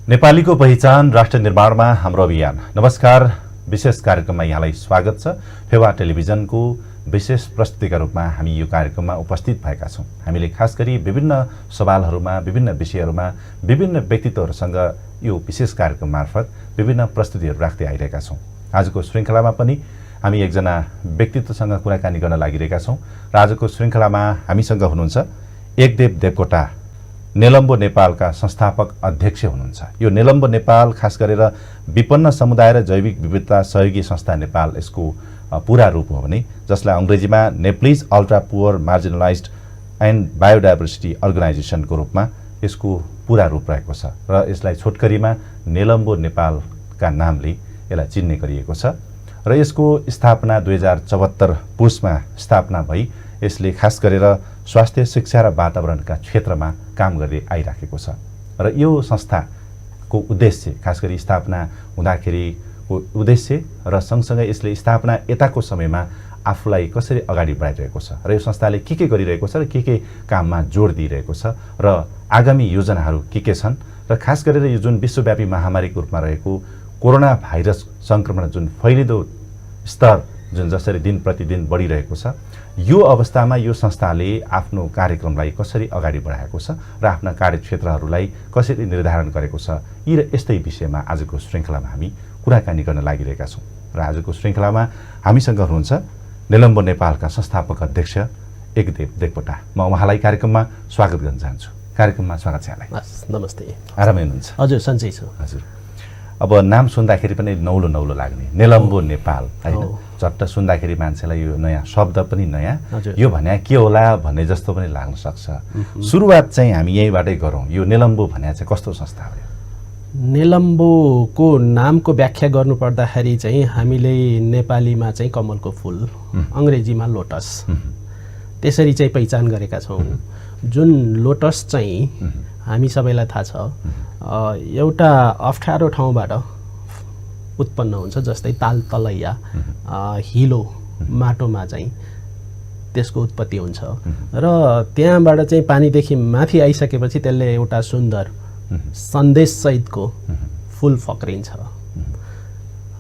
नेपालीको पहिचान राष्ट्र निर्माणमा हाम्रो अभियान। नमस्कार, विशेष कार्यक्रममा यहाँलाई स्वागत छ। फेवा टेलिभिजनको विशेष प्रस्तुतिका रूपमा हामी यो कार्यक्रममा उपस्थित भएका छौँ। हामीले खास गरी विभिन्न सवालहरूमा, विभिन्न विषयहरूमा, विभिन्न व्यक्तित्वहरूसँग यो विशेष कार्यक्रम मार्फत विभिन्न प्रस्तुतिहरू राख्दै आइरहेका छौँ। आजको श्रृङ्खलामा पनि हामी एकजना व्यक्तित्वसँग कुराकानी गर्न लागिरहेका छौँ र आजको श्रृङ्खलामा हामीसँग हुनुहुन्छ एकदेव देवकोटा, नेलम्बो नेपालका संस्थापक अध्यक्ष हुनुहुन्छ। यो नेलम्बो नेपाल खास गरेर विपन्न समुदाय र जैविक विविधता सहयोगी संस्था नेपाल यसको पूरा रूप हो भने, जसलाई अङ्ग्रेजीमा Nepalese ultra poor marginalised and biodiversity अर्गनाइजेसनको रूपमा यसको पूरा रूप रहेको छ र यसलाई छोटकरीमा नेलम्बो नेपालका नामले यसलाई चिन्ने गरिएको छ र यसको स्थापना 2074 पुसमा स्थापना भई यसले खास गरेर स्वास्थ्य, शिक्षा र वातावरणका क्षेत्रमा काम गर्दै आइराखेको छ र यो संस्थाको उद्देश्य, खास गरी स्थापना हुँदाखेरिको उद्देश्य र सँगसँगै यसले स्थापना यताको समयमा आफूलाई कसरी अगाडि बढाइरहेको छ र यो संस्थाले के गरिरहेको छ र के काममा जोड दिइरहेको छ र आगामी योजनाहरू के छन् र खास गरेर यो जुन विश्वव्यापी महामारीको रूपमा रहेको कोरोना भाइरस सङ्क्रमण जुन फैलिँदो स्तर जुन जसरी दिन प्रतिदिन बढिरहेको छ, यो अवस्थामा यो संस्थाले आफ्नो कार्यक्रमलाई कसरी अगाडि बढाएको छ र आफ्ना कार्यक्षेत्रहरूलाई कसरी निर्धारण गरेको छ, यी र यस्तै विषयमा आजको श्रृङ्खलामा हामी कुराकानी गर्न लागिरहेका छौँ। र आजको श्रृङ्खलामा हामीसँग हुनुहुन्छ नेलम्बो नेपालका संस्थापक अध्यक्ष एकदेव देवकोटा। म उहाँलाई कार्यक्रममा स्वागत गर्न चाहन्छु। कार्यक्रममा स्वागत छ यहाँलाई। नमस्ते। आरामै हुनुहुन्छ? हजुर, सन्चै छु। हजुर, अब नाम सुन्दाखेरि पनि नौलो नौलो लाग्ने नेलम्बो नेपाल होइन, झट्ट सुन्दाखेरि मान्छेलाई यो नयाँ शब्द पनि नयाँ, यो भने के होला भन्ने जस्तो पनि लाग्न सक्छ। सुरुवात चाहिँ हामी यहीँबाटै गरौँ। यो नेलम्बो भने चाहिँ कस्तो संस्था हो? नेलम्बोको नामको व्याख्या गर्नुपर्दाखेरि चाहिँ हामीले नेपालीमा चाहिँ कमलको फुल, अङ्ग्रेजीमा लोटस, त्यसरी चाहिँ पहिचान गरेका छौँ। जुन लोटस चाहिँ हामी सबैलाई थाहा छ एउटा अप्ठ्यारो ठाउँबाट उत्पन्न हुन्छ, जस्तै ताल तलैया हिलो माटोमा चाहिँ त्यसको उत्पत्ति हुन्छ र त्यहाँबाट चाहिँ पानीदेखि माथि आइसकेपछि त्यसले एउटा सुन्दर सन्देशसहितको फुल फक्रिन्छ।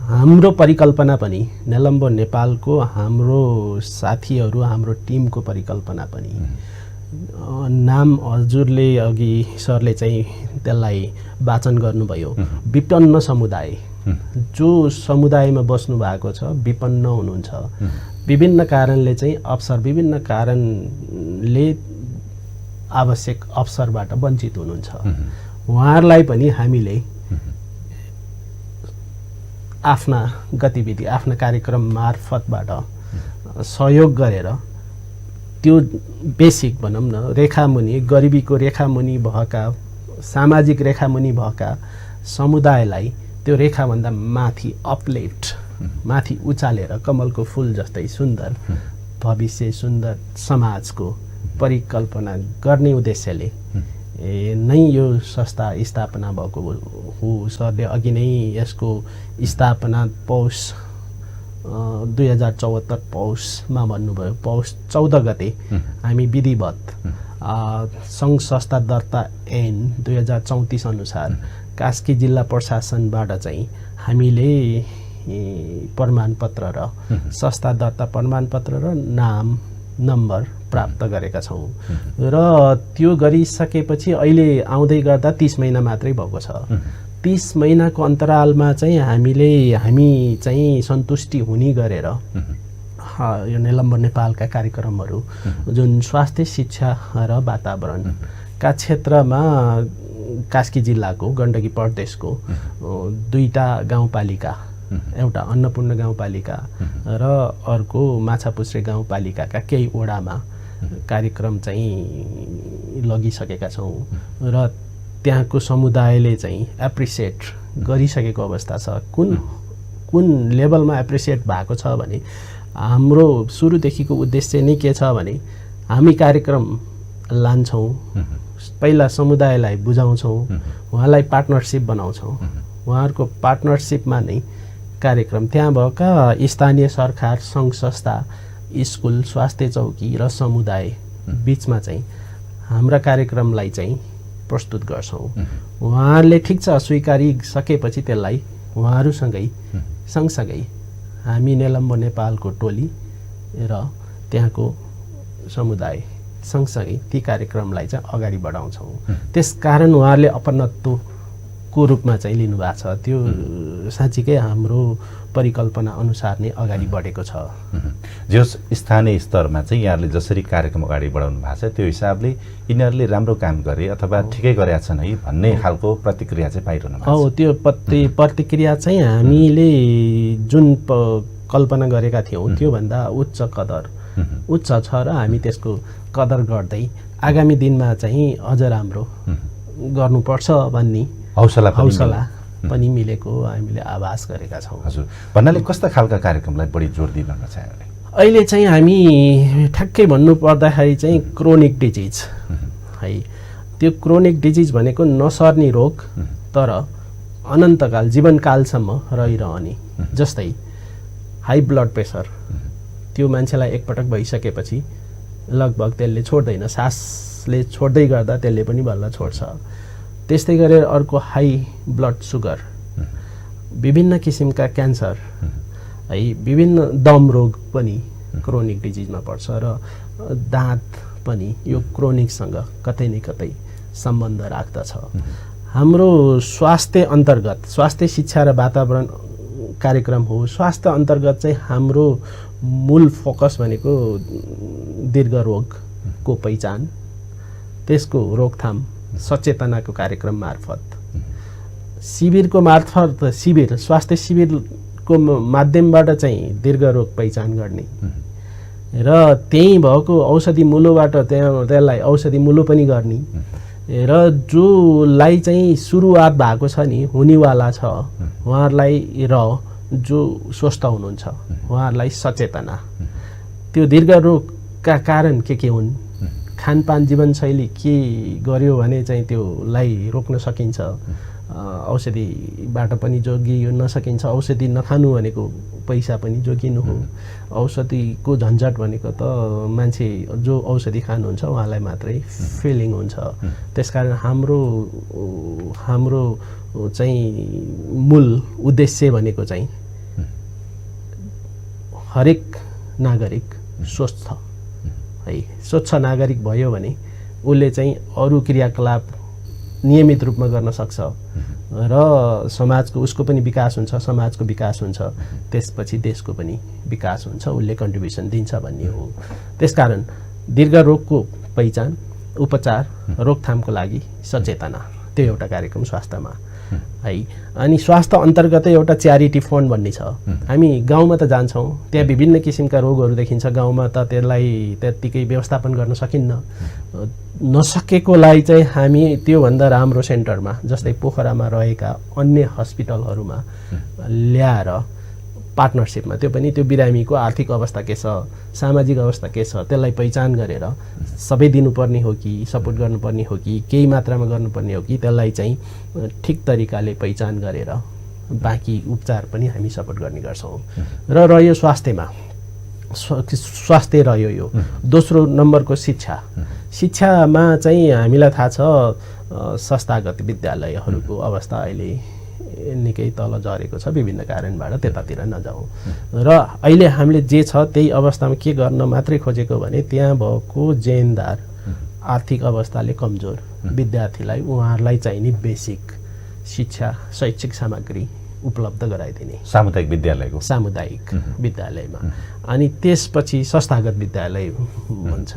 हाम्रो परिकल्पना पनि, नेलम्बो नेपालको हाम्रो साथीहरू, हाम्रो टिमको परिकल्पना पनि, नाम हजुरले अघि सरले चाहिँ त्यसलाई वाचन गर्नुभयो, विपन्न समुदाय, जो समुदायमा बस्नु भएको छ, विपन्न हुनुहुन्छ, विभिन्न कारणले चाहिँ अवसर, विभिन्न कारणले आवश्यक अवसरबाट वञ्चित हुनुहुन्छ, उहाँहरूलाई पनि हामीले आफ्ना गतिविधि, आफ्ना कार्यक्रम मार्फतबाट सहयोग गरेर त्यो बेसिक भनौँ न, रेखामुनि, गरिबीको रेखामुनि भएका, सामाजिक रेखामुनि भएका समुदायलाई त्यो रेखाभन्दा माथि अपलिफ्ट, माथि उचालेर कमलको फुल जस्तै सुन्दर भविष्य, सुन्दर समाजको परिकल्पना गर्ने उद्देश्यले नै यो संस्था स्थापना भएको हो। सरले अघि नै यसको स्थापना पौष 2074 पौषमा भन्नुभयो। पौष 14 गते हामी विधिवत सङ्घ संस्था दर्ता ऐन 2034 अनुसार कास्की जिल्ला प्रशासनबाट चाहिँ हामीले प्रमाणपत्र र संस्था दर्ता प्रमाणपत्र र नाम नम्बर प्राप्त गरेका छौँ र त्यो गरिसकेपछि अहिले आउँदै गर्दा 30 महिना मात्रै भएको छ। 30 महिनाको अन्तरालमा चाहिँ हामी चाहिँ सन्तुष्टि हुने गरेर यो नेलम्बो नेपालका कार्यक्रमहरू जुन स्वास्थ्य, शिक्षा र वातावरणका क्षेत्रमा कास्की जिल्लाको गण्डकी प्रदेशको 2टा गाउँपालिका, एउटा अन्नपूर्ण गाउँपालिका र अर्को माछापुच्छ्रे गाउँपालिकाका केही वडामा कार्यक्रम चाहिँ लगिसकेका छौँ र त्यहाँको समुदायले चाहिँ एप्रिसिएट गरिसकेको अवस्था छ। कुन लेभलमा एप्रिसिएट भएको छ भने, हाम्रो सुरुदेखिको उद्देश्य नै के छ भने, हामी कार्यक्रम लान्छौँ, पहिला समुदायलाई बुझाउँछौँ, उहाँलाई पार्टनरसिप बनाउँछौँ, उहाँहरूको पार्टनरसिपमा नै कार्यक्रम त्यहाँ भएका स्थानीय सरकार, सङ्घ संस्था, स्कुल, स्वास्थ्य चौकी र समुदाय बिचमा चाहिँ हाम्रा कार्यक्रमलाई चाहिँ प्रस्तुत गर्छौँ। उहाँहरूले ठिक छ स्वीकारिसकेपछि त्यसलाई उहाँहरूसँगै सँगसँगै हामी निलम्बो नेपालको टोली र त्यहाँको समुदाय सँगसँगै ती कार्यक्रमलाई चाहिँ अगाडि बढाउँछौँ। त्यसकारण उहाँहरूले अपनत्वको रूपमा चाहिँ लिनुभएको छ। त्यो साँच्चीकै हाम्रो परिकल्पना अनुसार नै अगाडि बढेको छ। जस स्थानीय स्तरमा चाहिँ यहाँहरूले जसरी कार्यक्रम अगाडि बढाउनु भएको छ त्यो हिसाबले यिनीहरूले राम्रो काम गरे अथवा ठिकै गरेका छन् है भन्ने खालको प्रतिक्रिया चाहिँ पाइरहनु भएको छ। हो, त्यो प्रतिक्रिया चाहिँ हामीले जुन कल्पना गरेका थियौँ त्योभन्दा उच्च छ र हामी त्यसको कदर गर्दै आगामी दिनमा चाहिँ अझ राम्रो गर्नुपर्छ भन्ने हौसला पनि मिलेको हामीले आभास गरेका छौँ। हजुर, भन्नाले कस्ता खालका कार्यक्रमलाई बढी जोड दिन चाहनुहुन्छ? अहिले चाहिँ हामी ठ्याक्कै भन्नु पर्दाखेरि चाहिँ क्रोनिक डिजिज है, त्यो क्रोनिक डिजिज भनेको नसर्ने रोग तर अनन्तकाल जीवनकालसम्म रहिरहने। जस्तै हाई ब्लड प्रेसर, त्यो मान्छेलाई एकपटक भइसकेपछि लगभग त्यसले छोड्दैन, सासले छोड्दै गर्दा त्यसले पनि बल्ल छोड्छ। त्यस्तै गरेर अर्को हाई ब्लड सुगर, विभिन्न किसिमका क्यान्सर है, विभिन्न दम रोग पनि क्रोनिक डिजिजमा पर्छ र दाँत पनि यो क्रोनिकसँग कतै न कतै सम्बन्ध राख्दछ। हाम्रो स्वास्थ्य अन्तर्गत स्वास्थ्य शिक्षा र वातावरण कार्यक्रम हो। स्वास्थ्य अन्तर्गत चाहिँ हाम्रो मूल फोकस भनेको दीर्घ रोगको पहिचान, त्यसको रोकथाम सचेतनाको कार्यक्रम मार्फत, स्वास्थ्य शिविरको माध्यमबाट चाहिँ दीर्घ रोग पहिचान गर्ने र त्यही भएको औषधि मूलोबाट त्यसलाई औषधि मूलो पनि गर्ने र जोलाई चाहिँ सुरुवात भएको छ नि, हुनेवाला छ उहाँहरूलाई र जो स्वस्थ हुनुहुन्छ उहाँहरूलाई सचेतना, त्यो दीर्घ रोगका कारण के हुन्, खानपान जीवनशैली के गर्यो भने चाहिँ त्योलाई रोक्न सकिन्छ, औषधिबाट पनि जोगिन सकिन्छ। औषधि नखानु भनेको पैसा पनि जोगिनु हो। औषधिको झन्झट भनेको त मान्छे जो औषधि खानुहुन्छ उहाँलाई मात्रै फिलिङ हुन्छ। त्यसकारण हाम्रो चाहिँ मूल उद्देश्य भनेको चाहिँ हरेक नागरिक स्वच्छ है, स्वच्छ नागरिक भयो भने उसले चाहिँ अरू क्रियाकलाप नियमित रूपमा गर्न सक्छ र समाजको उसको पनि विकास हुन्छ, समाजको विकास हुन्छ, त्यसपछि देशको पनि विकास हुन्छ, उसले कन्ट्रिब्युसन दिन्छ भन्ने हो। त्यसकारण दीर्घ रोगको पहिचान, उपचार, रोकथामको लागि सचेतना, त्यो एउटा कार्यक्रम स्वास्थ्यमा है। अनि स्वास्थ्य अन्तर्गतै एउटा च्यारिटी फन्ड भन्ने छ। हामी गाउँमा त जान्छौँ, त्यहाँ विभिन्न किसिमका रोगहरू देखिन्छ, गाउँमा त त्यसलाई त्यत्तिकै व्यवस्थापन गर्न सकिन्न। नसकेकोलाई चाहिँ हामी त्योभन्दा राम्रो सेन्टरमा जस्तै पोखरामा रहेका अन्य हस्पिटलहरूमा ल्याएर पार्टनरसिपमा, त्यो पनि त्यो बिरामीको आर्थिक अवस्था के छ, सामाजिक अवस्था के छ, त्यसलाई पहिचान गरेर सबै दिनुपर्ने हो कि सपोर्ट गर्नुपर्ने हो कि केही मात्रामा गर्नुपर्ने हो कि त्यसलाई चाहिँ ठिक तरिकाले पहिचान गरेर बाँकी उपचार पनि हामी सपोर्ट गर्ने गर्छौँ। र रह्यो स्वास्थ्यमा, स्वास्थ्य रह्यो यो। दोस्रो नम्बरको शिक्षामा चाहिँ हामीलाई थाहा छ संस्थागत विद्यालयहरूको अवस्था अहिले निकै तल झरेको छ, विभिन्न कारणबाट त्यतातिर नजाउँ। र अहिले हामीले जे छ त्यही अवस्थामा के गर्न मात्रै खोजेको भने त्यहाँ भएको जेनदार आर्थिक अवस्थाले कमजोर विद्यार्थीलाई उहाँहरूलाई चाहिने बेसिक शिक्षा, शैक्षिक सामग्री उपलब्ध गराइदिने सामुदायिक विद्यालयमा। अनि त्यसपछि संस्थागत विद्यालय भन्छ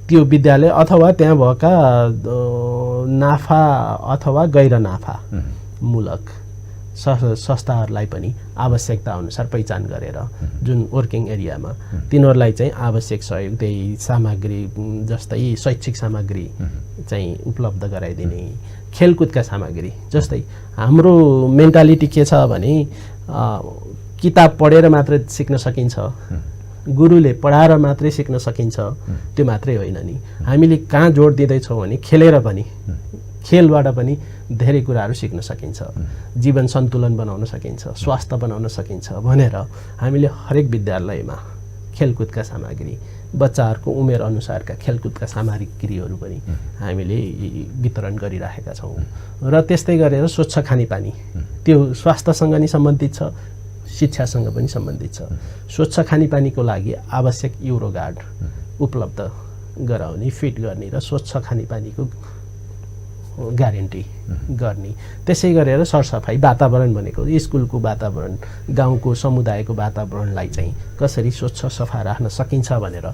त्यो विद्यालय अथवा त्यहाँ भएका नाफा अथवा गैर नाफा मूलक संस्थाहरूलाई पनि आवश्यकता अनुसार पहिचान गरेर जुन वर्किङ एरियामा तिनीहरूलाई चाहिँ आवश्यक सहयोग, त्यही सामग्री जस्तै शैक्षिक सामग्री चाहिँ उपलब्ध गराइदिने, खेलकुदका सामग्री। जस्तै हाम्रो मेन्टालिटी के छ भने किताब पढेर मात्र सिक्न सकिन्छ, गुरुले पढाएर मात्रै सिक्न सकिन्छ, त्यो मात्रै होइन नि। हामीले कहाँ जोड दिँदैछौँ भने खेलबाट पनि धेरै कुराहरू सिक्न सकिन्छ, जीवन सन्तुलन बनाउन सकिन्छ, स्वास्थ्य बनाउन सकिन्छ भनेर हामीले हरेक विद्यालयमा खेलकुदका सामग्री बच्चाहरूको उमेर अनुसारका खेलकुदका सामग्रीहरू पनि हामीले वितरण गरिराखेका छौँ। र त्यस्तै गरेर स्वच्छ खानेपानी, त्यो स्वास्थ्यसँग नि सम्बन्धित छ, शिक्षासँग पनि सम्बन्धित छ। स्वच्छ खानेपानीको लागि आवश्यक युरोगार्ड उपलब्ध गराउने, फिट गर्ने र स्वच्छ खानेपानीको ग्यारेन्टी गर्ने। त्यसै गरेर सरसफाइ, वातावरण भनेको स्कुलको वातावरण, गाउँको समुदायको वातावरणलाई चाहिँ कसरी स्वच्छ सफा राख्न सकिन्छ भनेर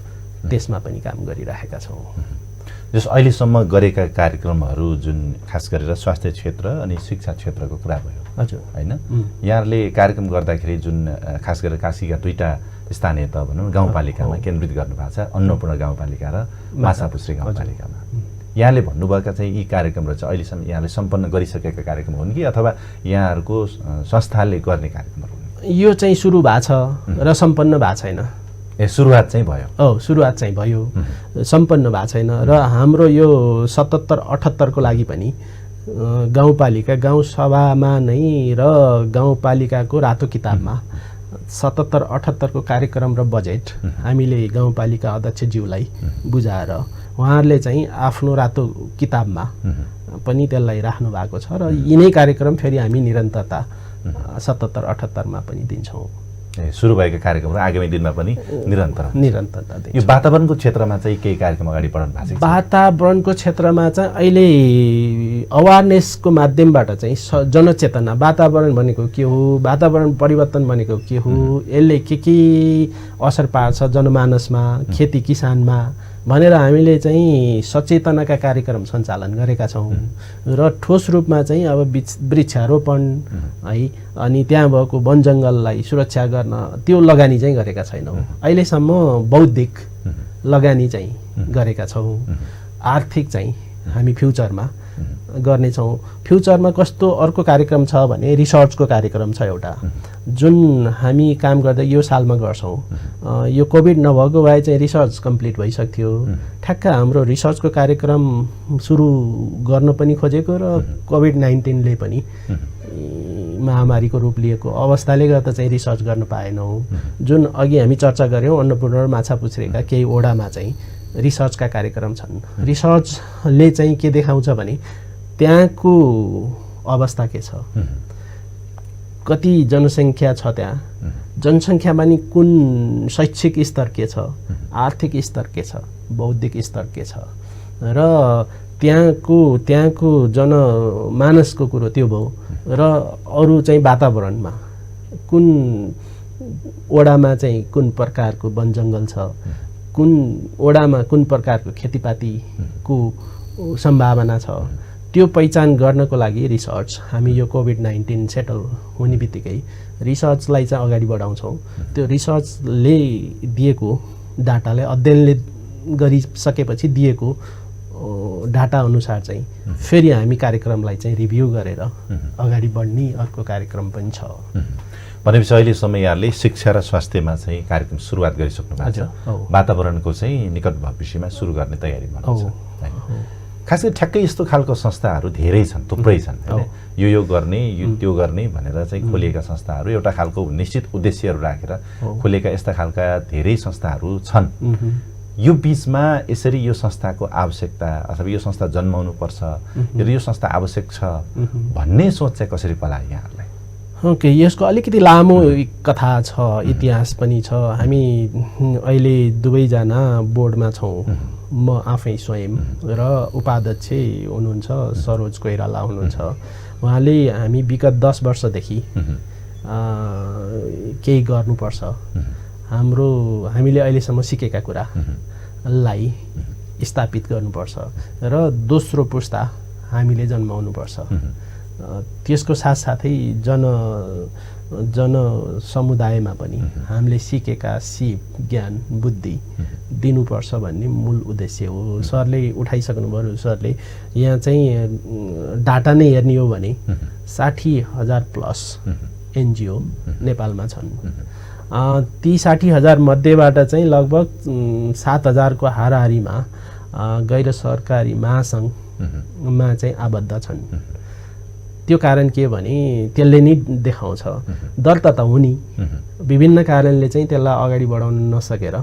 त्यसमा पनि काम गरिराखेका छौँ। जस अहिलेसम्म गरेका कार्यक्रमहरू जुन खास गरेर स्वास्थ्य क्षेत्र अनि शिक्षा क्षेत्रको कुरा भयो, हजुर होइन? यहाँहरूले कार्यक्रम गर्दाखेरि जुन खास गरेर काशीका दुईटा स्थानीय त भनौँ गाउँपालिकामा केन्द्रित गर्नुभएको छ, अन्नपूर्ण गाउँपालिका र माछापुच्छ्रे गाउँपालिकामा। यहाँले भन्नुभएका चाहिँ यी कार्यक्रमहरू चाहिँ अहिलेसम्म यहाँले सम्पन्न गरिसकेका कार्यक्रम हुन् कि अथवा यहाँहरूको संस्थाले गर्ने कार्यक्रमहरू हुन्? यो चाहिँ सुरु भएको छ र सम्पन्न भएको छैन। सुरुवात चाहिँ भयो? सुरुवात चाहिँ भयो, सम्पन्न भएको छैन। र हाम्रो यो 77-78 को लागि पनि गाउँपालिका गाउँसभामा नै र गाउँपालिकाको रातो किताबमा 77-78 को कार्यक्रम र बजेट हामीले गाउँपालिका अध्यक्षज्यूलाई बुझाएर उहाँहरूले चाहिँ आफ्नो रातो किताबमा पनि त्यसलाई राख्नु भएको छ र यिनै कार्यक्रम फेरि हामी निरन्तरता 77-78 मा पनि दिन्छौँ। सुरु भएका कार्यक्रमहरू आगामी दिनमा पनि निरन्तरता दिन्छौँ। यो वातावरणको क्षेत्रमा चाहिँ केही कार्यक्रम अगाडि बढाउनु भएको छ? वातावरणको क्षेत्रमा चाहिँ अहिले अवेरनेसको माध्यमबाट चाहिँ जनचेतना, वातावरण भनेको के हो, वातावरण परिवर्तन भनेको के हो, यसले के असर पार्छ जनमानसमा, खेती किसानमा भनेर हामीले चाहिँ सचेतनाका कार्यक्रम सञ्चालन गरेका छौँ। र ठोस रूपमा चाहिँ अब वृक्षारोपण है, अनि त्यहाँ भएको वन जङ्गललाई सुरक्षा गर्न त्यो लगानी चाहिँ गरेका छैनौँ। अहिलेसम्म बौद्धिक लगानी चाहिँ गरेका छौँ। आर्थिक चाहिँ हामी फ्युचरमा गर्नेछौँ। फ्युचरमा कस्तो अर्को कार्यक्रम छ भने रिसर्चको कार्यक्रम छ एउटा, जुन हामी काम गर्दै यो सालमा गर्छौँ। यो कोभिड नभएको भए चाहिँ रिसर्च कम्प्लिट भइसक्थ्यो। ठ्याक्क हाम्रो रिसर्चको कार्यक्रम सुरु गर्न पनि खोजेको र कोभिड-19ले पनि महामारीको रूप लिएको अवस्थाले गर्दा चाहिँ रिसर्च गर्न पाएनौँ। जुन अघि हामी चर्चा गऱ्यौँ अन्नपूर्ण र माछापुच्छ्रेका केही ओडामा चाहिँ रिसर्चका कार्यक्रम छन्। रिसर्चले चाहिँ के देखाउँछ भने त्यहाँको अवस्था के छ, कति जनसङ्ख्या छ, त्यहाँ जनसङ्ख्यामा नि कुन शैक्षिक स्तर के छ, आर्थिक स्तर के छ, बौद्धिक स्तर के छ, र त्यहाँको जनमानसको कुरो त्यो भयो। र अरू चाहिँ वातावरणमा कुन ओडामा चाहिँ कुन प्रकारको वन जङ्गल छ, कुन ओडामा कुन प्रकारको खेतीपातीको सम्भावना छ, त्यो पहिचान गर्नको लागि रिसर्च हामी यो कोभिड-19 सेटल हुने बित्तिकै रिसर्चलाई चाहिँ अगाडि बढाउँछौँ। त्यो रिसर्चले दिएको डाटालाई अध्ययनले गरिसकेपछि दिएको डाटा अनुसार चाहिँ फेरि हामी कार्यक्रमलाई चाहिँ रिभ्यू गरेर अगाडि बढ्ने अर्को कार्यक्रम पनि छ। भनेपछि अहिलेसम्म यहाँले शिक्षा र स्वास्थ्यमा चाहिँ कार्यक्रम सुरुवात गरिसक्नु भएको छ। वातावरणको चाहिँ निकट भविष्यमा सुरु गर्ने तयारी गर्नुहुन्छ। खास गरी ठ्याक्कै यस्तो खालको संस्थाहरू धेरै छन्, थुप्रै छन् हैन? यो गर्ने यो त्यो गर्ने भनेर चाहिँ खोलिएका संस्थाहरू, एउटा खालको निश्चित उद्देश्यहरू राखेर खोलिएका यस्ता खालका धेरै संस्थाहरू छन्। यो बिचमा यसरी यो संस्थाको आवश्यकता अथवा यो संस्था जन्माउनु पर्छ, यो संस्था आवश्यक छ भन्ने सोच चाहिँ कसरी पलायो यहाँहरूलाई? ओके, यसको अलिकति लामो कथा छ, इतिहास पनि छ। हामी अहिले दुवैजना बोर्डमा छौँ, म आफै स्वयं र उपाध्यक्ष हुनुहुन्छ सरोज कोइराला हुनुहुन्छ। उहाँले हामी विगत 10 वर्षदेखि केही गर्नुपर्छ, हामीले अहिलेसम्म सिकेका कुरालाई स्थापित गर्नुपर्छ र दोस्रो पुस्ता हामीले जन्माउनुपर्छ। त्यसको साथसाथै जन समुदायमा पनि हामीले सिकेका सिप ज्ञान बुद्धि दिनुपर्छ भन्ने मूल उद्देश्य हो। सरले उठाइसक्नुभयो, सरले यहाँ चाहिँ डाटा नै हेर्ने हो भने 60,000 प्लस एनजिओ नेपालमा छन्। ती 60,000 मध्येबाट चाहिँ लगभग 7,000 को हाराहारीमा गैर सरकारी महासङ्घमा चाहिँ आबद्ध छन्। त्यो कारण के भने त्यसले नि देखाउँछ दर्ता त हुने, विभिन्न कारणले चाहिँ त्यसलाई अगाडि बढाउन नसकेर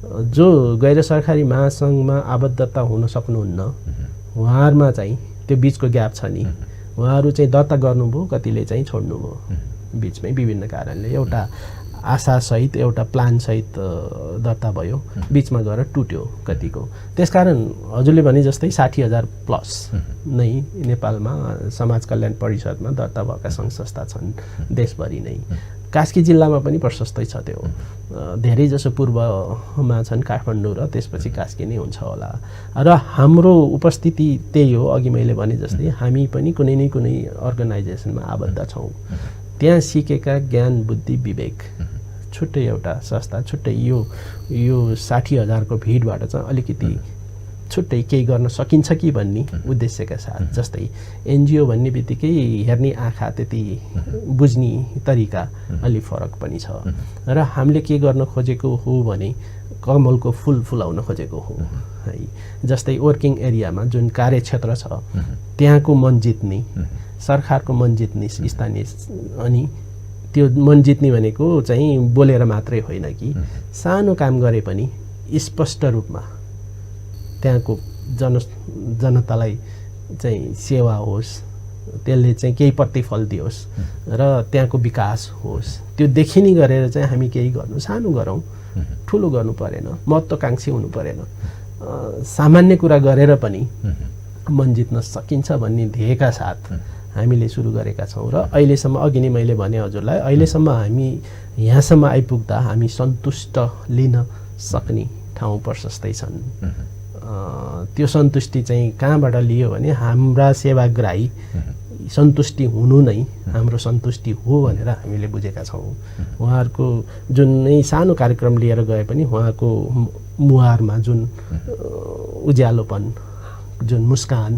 जो गैर सरकारी महासङ्घमा आबद्धता हुन सक्नुहुन्न उहाँहरूमा चाहिँ त्यो बिचको ग्याप छ नि, उहाँहरू चाहिँ दर्ता गर्नुभयो, कतिले चाहिँ छोड्नुभयो बिचमै विभिन्न कारणले। एउटा आशासहित एउटा प्लानसहित दर्ता भयो, बिचमा गएर टुट्यो कतिको। त्यसकारण हजुरले भने जस्तै 60,000 प्लस नै नेपालमा समाज कल्याण परिषदमा दर्ता भएका सङ्घ संस्था छन् देशभरि नै। कास्की जिल्लामा पनि प्रशस्तै छ त्यो, धेरै जसो पूर्वमा छन् काठमाडौँ र त्यसपछि कास्की नै हुन्छ होला। र हाम्रो उपस्थिति त्यही हो, अघि मैले भने जस्तै हामी पनि कुनै न कुनै अर्गनाइजेसनमा आबद्ध छौँ। त्यहाँ सिकेका ज्ञान बुद्धि विवेक छुट्टै एउटा संस्था, छुट्टै यो 60,000को भिडबाट चाहिँ अलिकति छुट्टै केही गर्न सकिन्छ कि भन्ने उद्देश्यका साथ। जस्तै एनजिओ भन्ने बित्तिकै हेर्ने आँखा त्यति बुझ्ने तरिका अलि फरक पनि छ। र हामीले के गर्न खोजेको हो भने कमलको फुल फुलाउन खोजेको हो है। जस्तै वर्किङ एरियामा जुन कार्यक्षेत्र छ त्यहाँको मन जित्ने, सरकारको मन जित्ने स्थानीय, अनि त्यो मन जित्ने भनेको चाहिँ बोलेर मात्रै होइन कि सानो काम गरे पनि स्पष्ट रूपमा त्यहाँको जनतालाई चाहिँ सेवा होस्, त्यसले चाहिँ केही प्रतिफल दियोस् र त्यहाँको विकास होस्। त्यो देखिने गरेर चाहिँ हामी केही गर्नु, सानो गरौँ, ठुलो गर्नु परेन, महत्त्वकाङ्क्षी हुनु परेन, सामान्य कुरा गरेर पनि मन जित्न सकिन्छ भन्ने ध्येयका साथ हामीले सुरु गरेका छौँ। र अहिलेसम्म अघि नै मैले भने हजुरलाई, अहिलेसम्म हामी यहाँसम्म आइपुग्दा हामी सन्तुष्ट लिन सक्ने ठाउँ प्रशस्तै छन्। त्यो सन्तुष्टि चाहिँ कहाँबाट लियो भने हाम्रा सेवाग्राही सन्तुष्टि हुनु नै हाम्रो सन्तुष्टि हो भनेर हामीले बुझेका छौँ। उहाँहरूको जुन नै सानो कार्यक्रम लिएर गए पनि उहाँको मुहारमा जुन उज्यालोपन, जुन मुस्कान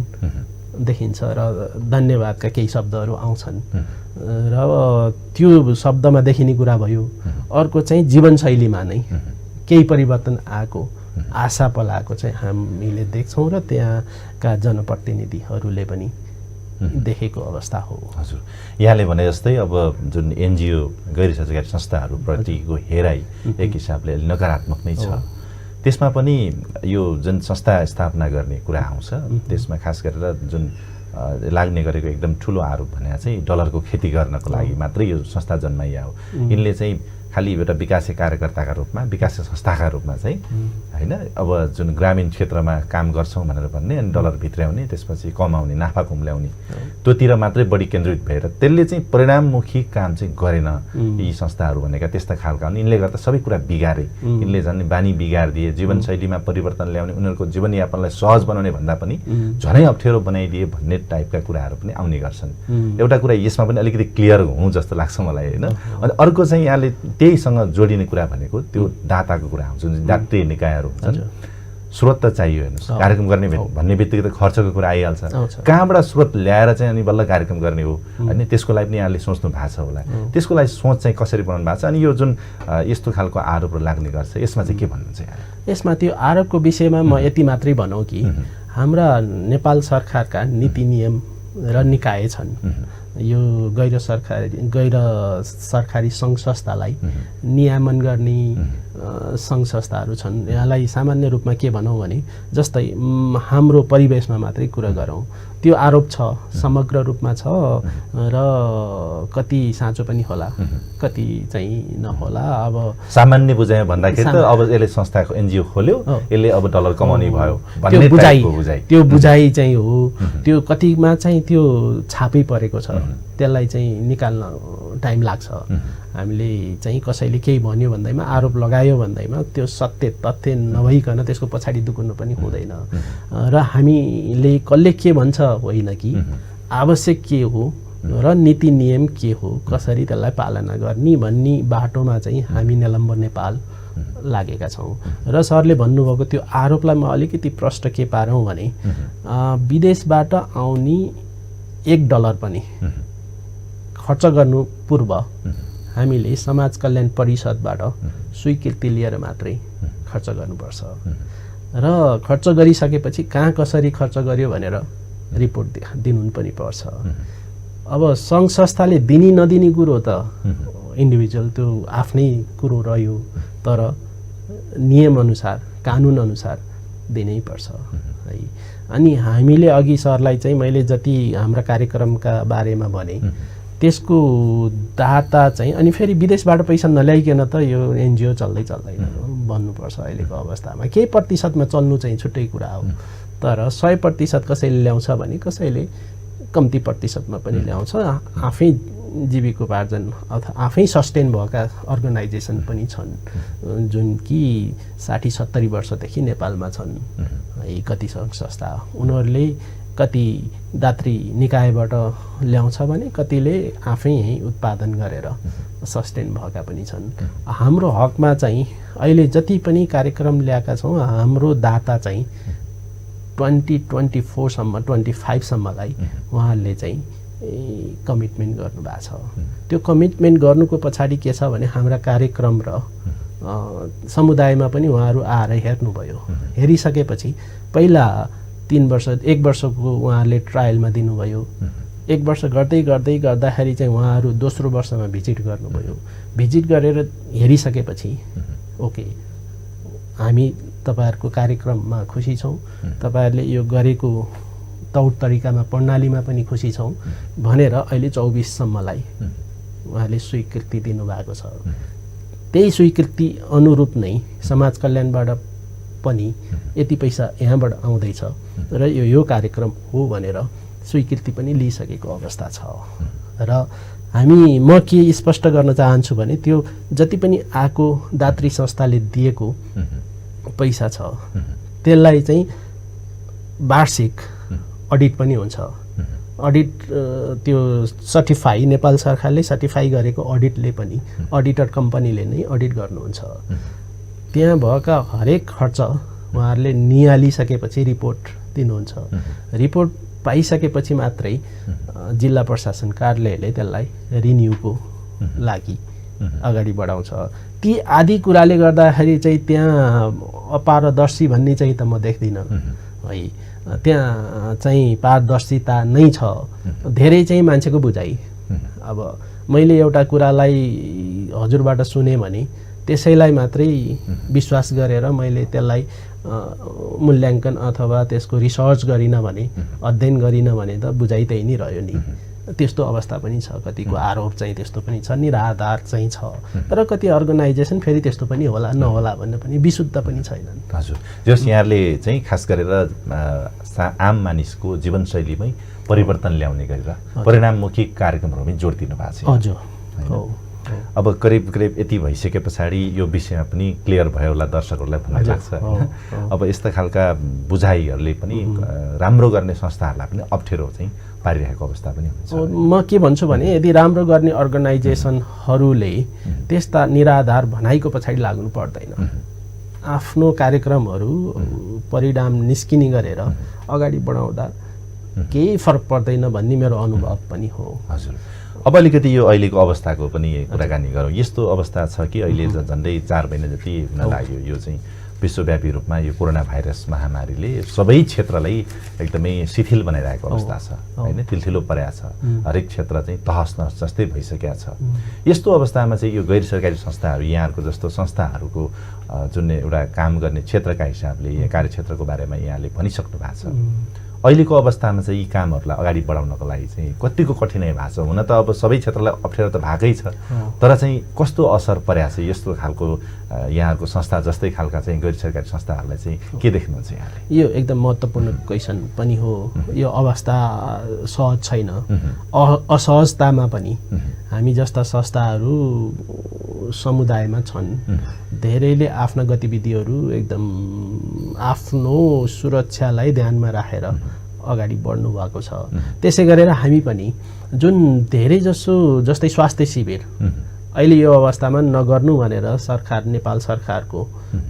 देखिन्छ र धन्यवादका केही शब्दहरू आउँछन्। र त्यो शब्दमा देखिने कुरा भयो। अर्को चाहिँ जीवनशैलीमा नै केही परिवर्तन आएको, आशा पलाएको चाहिँ हामीले देख्छौँ र त्यहाँका जनप्रतिनिधिहरूले पनि देखेको अवस्था हो। हजुर, यहाँले भने जस्तै अब जुन एनजिओ गैर सरकारी संस्थाहरूप्रतिको हेराइ एक हिसाबले नकारात्मक नै छ। त्यसमा पनि यो जुन संस्था स्थापना गर्ने कुरा आउँछ त्यसमा खास गरेर जुन लाग्ने गरेको एकदम ठुलो आरोप भने चाहिँ डलरको खेती गर्नको लागि मात्रै यो संस्था जन्माइया हो। यिनले चाहिँ खालि एउटा विकासे कार्यकर्ताका रूपमा, विकासे संस्थाका रूपमा चाहिँ हैन, अब जुन ग्रामीण क्षेत्रमा काम गर्छौँ भनेर भन्ने, अनि डलर भित्राउने, त्यसपछि कमाउने, नाफा कुम्ल्याउने, त्योतिर मात्रै बढी केन्द्रित भएर त्यसले चाहिँ परिणाममुखी काम चाहिँ गरेन यी संस्थाहरू भनेका त्यस्ता खालका हुन्। यिनले गर्दा सबै कुरा बिगारे, यिनले झन् बानी बिगारिदिए, जीवनशैलीमा परिवर्तन ल्याउने, उनीहरूको जीवनयापनलाई सहज बनाउने भन्दा पनि झनै अप्ठ्यारो बनाइदिए भन्ने टाइपका कुराहरू पनि आउने गर्छन्। एउटा कुरा यसमा पनि अलिकति क्लियर हुँ जस्तो लाग्छ मलाई हैन। अनि अर्को चाहिँ यहाँले त्यहीसँग जोडिने कुरा भनेको त्यो दाताको कुरा हुन्छ, जुन दात्री निकायहरू हुन्छन्। स्रोत त चाहियो हेर्नुहोस्, कार्यक्रम गर्ने भन्ने बित्तिकै त खर्चको कुरा आइहाल्छ। कहाँबाट स्रोत ल्याएर चाहिँ अनि बल्ल कार्यक्रम गर्ने हो होइन, त्यसको लागि पनि यहाँले सोच्नु भएको छ होला। त्यसको लागि सोच चाहिँ कसरी बनाउनु भएको छ? अनि यो जुन यस्तो खालको आरोपहरू लाग्ने गर्छ यसमा चाहिँ के भन्नुहुन्छ यहाँले? यसमा त्यो आरोपको विषयमा म यति मात्रै भनौँ कि हाम्रा नेपाल सरकारका नीति नियम र निकाय छन्। यो गैर सरकारी सङ्घ संस्थालाई नियामन गर्ने सङ्घ संस्थाहरू छन्। यहाँलाई सामान्य रूपमा के भनौँ भने जस्तै हाम्रो परिवेशमा मात्रै कुरा गरौँ, त्यो आरोप छ, समग्र रूपमा छ र कति साँचो पनि होला, कति चाहिँ नहोला। अब सामान्य बुझाइ भन्दाखेरि त अब यसले संस्थाको एनजिओ खोल्यो, यसले अब डलर कमाउने भयो भन्ने त्यो बुझाइ चाहिँ हो। त्यो कतिमा चाहिँ त्यो छापै परेको छ, त्यसलाई चाहिँ निकाल्न टाइम लाग्छ। हामीले चाहिँ कसैले केही भन्यो भन्दैमा, आरोप लगायो भन्दैमा त्यो सत्य तथ्य नभइकन त्यसको पछाडि दुकुन्नु पनि हुँदैन। र हामीले कसले के भन्छ होइन कि आवश्यक के हो र नीति नियम के हो, कसरी त्यसलाई पालना गर्ने भन्ने बाटोमा चाहिँ हामी निलम्ब नेपाल लागेका छौँ। र सरले भन्नुभएको त्यो आरोपलाई म अलिकति प्रष्ट के पारौँ भने विदेशबाट आउने $1 पनि खर्च गर्नु पूर्व हामीले समाज कल्याण परिषदबाट स्वीकृति लिएर मात्रै खर्च गर्नुपर्छ। र खर्च गरिसकेपछि कहाँ कसरी खर्च गर्यो भनेर रिपोर्ट दिनु पनि पर्छ। अब सङ्घ संस्थाले दिने नदिने कुरो त इन्डिभिजुअल त्यो आफ्नै कुरो रह्यो, तर नियमअनुसार कानुनअनुसार दिनै पर्छ है। अनि हामीले अघि सरलाई चाहिँ मैले जति हाम्रा कार्यक्रमका बारेमा भने त्यसको दाता चाहिँ अनि फेरि विदेशबाट पैसा नल्याइकन त यो एनजिओ चल्दैन भन्नुपर्छ अहिलेको अवस्थामा। केही प्रतिशतमा चल्नु चाहिँ छुट्टै कुरा हो, तर 100% कसैले ल्याउँछ भने कसैले कम्ती प्रतिशतमा पनि ल्याउँछ। आफै जीविकोपार्जन अथवा आफै सस्टेन भएका अर्गनाइजेसन पनि छन् जुन कि 60-70 वर्षदेखि नेपालमा छन् है। कति सङ्घ संस्था उनीहरूले कति दात्री निकायबाट ल्याउँछ भने कतिले आफै यहीँ उत्पादन गरेर सस्टेन भएका पनि छन्। हाम्रो हकमा चाहिँ अहिले जति पनि कार्यक्रम ल्याएका छौँ हाम्रो दाता चाहिँ 2024 सम्म 25 सम्मलाई उहाँहरूले चाहिँ कमिटमेन्ट गर्नुभएको छ। त्यो कमिटमेन्ट गर्नुको पछाडि के छ भने हाम्रा कार्यक्रम र समुदायमा पनि उहाँहरू आएर हेर्नुभयो। हेरिसकेपछि पहिला 1 वर्षको उहाँहरूले ट्रायलमा दिनुभयो। 1 वर्ष गर्दाखेरि चाहिँ उहाँहरू दोस्रो वर्षमा भिजिट गर्नुभयो। भिजिट गरेर हेरिसकेपछि ओके हामी तपाईहरुको कार्यक्रममा खुसी छौं, तपाईहरुले यो गरेको तौर तरिकामा प्रणालीमा पनि खुसी छौं भनेर अहिले 24 सम्मलाई उहाँले स्वीकृति दिनुभएको छ। त्यही स्वीकृति अनुरूप नै समाज कल्याणबाट पनि यति पैसा यहाँबाट आउँदैछ र यो कार्यक्रम हो भनेर स्वीकृति पनि लिइसकेको अवस्था छ। र म के स्पष्ट गर्न चाहन्छु भने त्यो जति पनि आको दात्री संस्थाले दिएको पैसा छ त्यसलाई चाहिँ वार्षिक अडिट पनि हुन्छ। अडिट त्यो सर्टिफाई नेपाल सरकारले सर्टिफाई गरेको अडिटले पनि अडिटर कम्पनीले नै अडिट गर्नुहुन्छ। त्यहाँ भएका हरेक खर्च उहाँहरूले निहालिसकेपछि रिपोर्ट दिनुहुन्छ। रिपोर्ट पाइसकेपछि मात्रै जिल्ला प्रशासन कार्यालयले त्यसलाई रिन्युको लागि अगाडि बढाउँछ। ती आदि कुराले गर्दाखेरि चाहिँ त्यहाँ अपारदर्शी भन्ने चाहिँ त म देख्दिनँ है। त्यहाँ चाहिँ पारदर्शिता नै छ। धेरै चाहिँ मान्छेको बुझाइ। अब मैले एउटा कुरालाई हजुरबाट सुने भने त्यसैलाई मात्रै विश्वास गरेर मैले त्यसलाई मूल्याङ्कन अथवा त्यसको रिसर्च गरिन भने अध्ययन गरिन भने त बुझाइ त्यही नै रह्यो नि। त्यस्तो अवस्था पनि छ। कतिको आरोप चाहिँ त्यस्तो पनि छ, निराधार चाहिँ छ। र कति अर्गनाइजेसन फेरि त्यस्तो पनि होला नहोला भन्ने पनि विशुद्ध पनि छैनन्। हजुर, जस यहाँले चाहिँ खास गरेर आम मानिसको जीवनशैलीमै परिवर्तन ल्याउने गरेर परिणाममुखी कार्यक्रमहरूमै जोड दिनु भएको छ। हजुर हो। अब करिब यति भइसके पछाडि यो विषयमा पनि क्लियर भयो होला दर्शकहरूलाई भन्ने लाग्छ। अब यस्ता खालका बुझाइहरूले पनि राम्रो गर्ने संस्थाहरूलाई पनि अप्ठ्यारो चाहिँ पारिरहेको अवस्था पनि हुन्छ। म के भन्छु भने यदि राम्रो गर्ने अर्गनाइजेसनहरूले त्यस्ता निराधार भनाइको पछाडि लाग्नु पर्दैन। आफ्नो कार्यक्रमहरू परिणाम निस्किने गरेर अगाडि बढाउँदा केही फरक पर्दैन भन्ने मेरो अनुभव पनि हो। हजुर, अब अलिकति यो अहिलेको अवस्थाको पनि कुराकानी गरौँ। यस्तो अवस्था छ कि अहिले झन्डै 4 महिना जति हुन लाग्यो यो चाहिँ विश्वव्यापी रूपमा यो कोरोना भाइरस महामारीले सबै क्षेत्रलाई एकदमै शिथिल बनाइरहेको अवस्था छ हैन। तिलथिलो परेको छ। हरेक क्षेत्र चाहिँ तहस नहस जस्तै भइसकेको छ। यस्तो अवस्थामा चाहिँ यो गैर सरकारी संस्थाहरू यहाँहरूको जस्तो संस्थाहरूको जुन एउटा काम गर्ने क्षेत्रका हिसाबले यहाँ कार्यक्षेत्रको बारेमा यहाँले भनिसक्नु भएको छ। अहिलेको अवस्थामा चाहिँ यी कामहरूलाई अगाडि बढाउनको लागि चाहिँ कतिको कठिनाइ भएको छ? हुन त अब सबै क्षेत्रलाई अप्ठ्यारो त भएकै छ, तर चाहिँ कस्तो असर परेको छ यस्तो खालको यहाँहरूको संस्था जस्तै खालका चाहिँ गैर सरकारी संस्थाहरूलाई चाहिँ के देख्नुहुन्छ यहाँले? यो एकदम महत्त्वपूर्ण क्वेसन पनि हो। यो अवस्था सहज छैन। असहजतामा पनि हामी जस्ता संस्थाहरू समुदायमा छन्। धेरैले आफ्ना गतिविधिहरू एकदम आफ्नो सुरक्षालाई ध्यानमा राखेर अगाडि बढ्नु भएको छ। त्यसै गरेर हामी पनि जुन धेरै जसो जस्तै स्वास्थ्य शिविर अहिले यो अवस्थामा नगर्नु भनेर नेपाल सरकारको